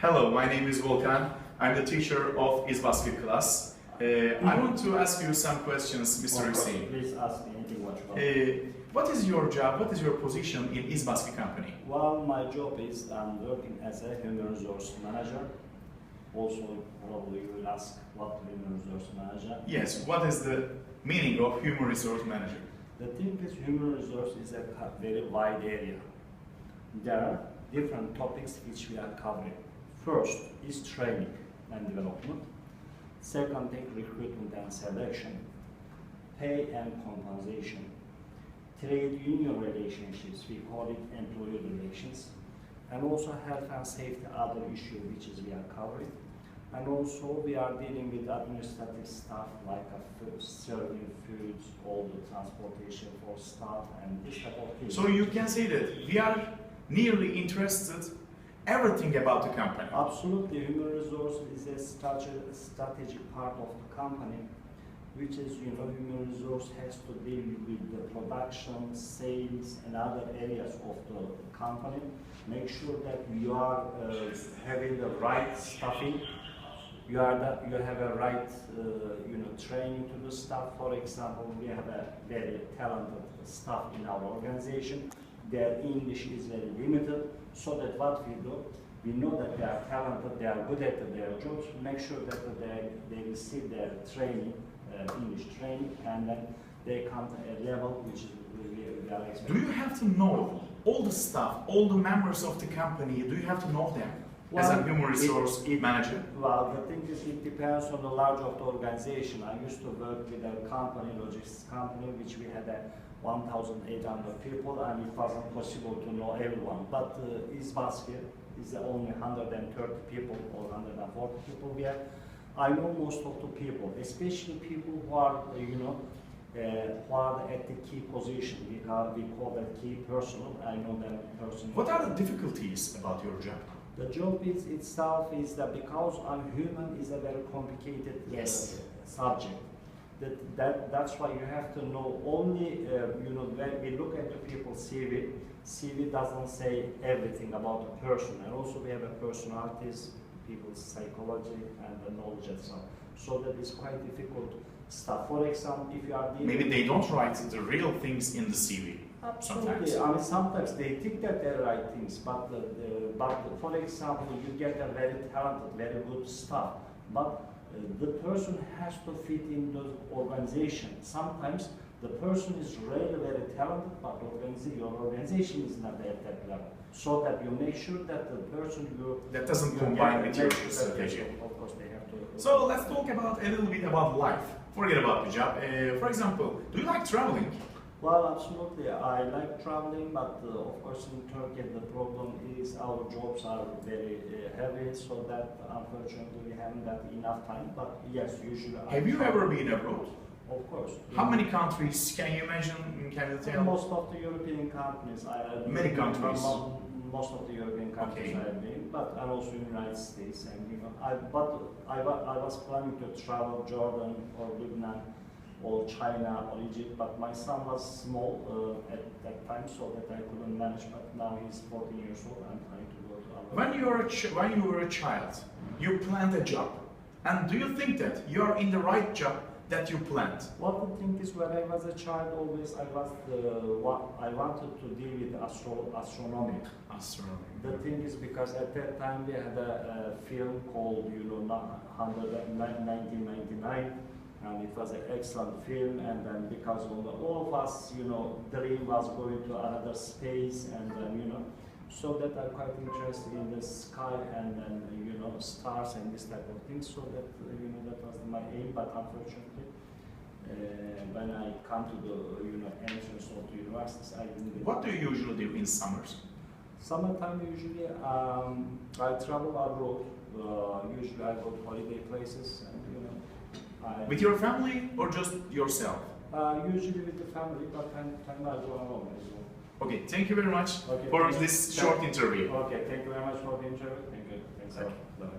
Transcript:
Hello, my name is Volkan. I'm the teacher of askig class. I want to ask you some questions, Mr. Hussein. Please ask me anything what you want. What is your job? What is your position in askig company? Well, my job is I'm working as a human resource manager. Also, probably you will ask what human resource manager. Yes, what is the meaning of human resource manager? The thing is, human resource is a very wide area. There are different topics which we are covering. First is training and development. Second thing, recruitment and selection. Pay and compensation. Trade union relationships, we call it employee relations. And also health and safety, other issue which is we are covering. And also we are dealing with administrative stuff like serving foods, all the transportation for staff and this type of things. So you can say that we are nearly interested everything about the company. Absolutely, human resource is a strategic part of the company, which is, human resource has to deal with the production, sales, and other areas of the company. Make sure that you are having the right staffing. You have a right, training to the staff. For example, we have a very talented staff in our organization. Their English is very limited, so that what we do, we know that they are talented, they are good at their jobs. Make sure that they receive their training, English training, and then they come to a level which we are expecting. Do you have to know all the staff, all the members of the company? Do you have to know them as a human resource manager? Well, the thing is, it depends on the large of the organization. I used to work with a company, logistics company, which we had 1,800 people, and it wasn't possible to know everyone. But askig is only 130 people or 140 people here. I know most of the people, especially people who are, who are at the key position. We call that key personnel. I know them personally. What are the difficulties about your job? The job itself is that because I'm human is a very complicated subject. That's why you have to know only, when we look at the people's CV doesn't say everything about the person, and also we have a personalities, people's psychology and the knowledge and so on. So that is quite difficult stuff. For example, if you are maybe they don't write the real things in the CV. Absolutely. Sometimes. I mean, sometimes they think that they write things, but for example, you get a very talented, very good staff, but the person has to fit in the organization. Sometimes the person is really very talented, but your organization is not at that level. So that you make sure that the person that doesn't combine with your strategy. Of course, they have to. So let's talk about a little bit about life. Forget about the job. For example, do you like traveling? Well, absolutely. I like traveling, but of course in Turkey the problem is our jobs are very heavy, so that unfortunately we haven't got enough time. But yes, usually. Have you ever been abroad? Of course. How many countries can you mention? Can you tell? Most of the European countries. Many countries. Most of the European countries I have been, but I'm also in the United States, and I was planning to travel Jordan or Lebanon or China or Egypt, but my son was small at that time, so that I couldn't manage. But now he's 14 years old. I'm trying to go to other. When you were a child, you planned a job, and do you think that you are in the right job that you planned? What the thing is, when I was a child, always I wanted to deal with astronomy. The thing is, because at that time we had a film called 1999. And it was an excellent film, and then because all of us, dream was going to another space, and then, so that I'm quite interested in the sky and then, stars and this type of things. So that, that was my aim, but unfortunately, when I come to the, entrance of the universities, I didn't. What do you usually do in summers? Summertime, usually, I travel abroad. Usually I go to holiday places, and, with your family or just yourself? Usually with the family, but time I go alone as well. Okay, thank you very much for this short interview. Okay, thank you very much for the interview. Thank you. Thanks a lot. Bye.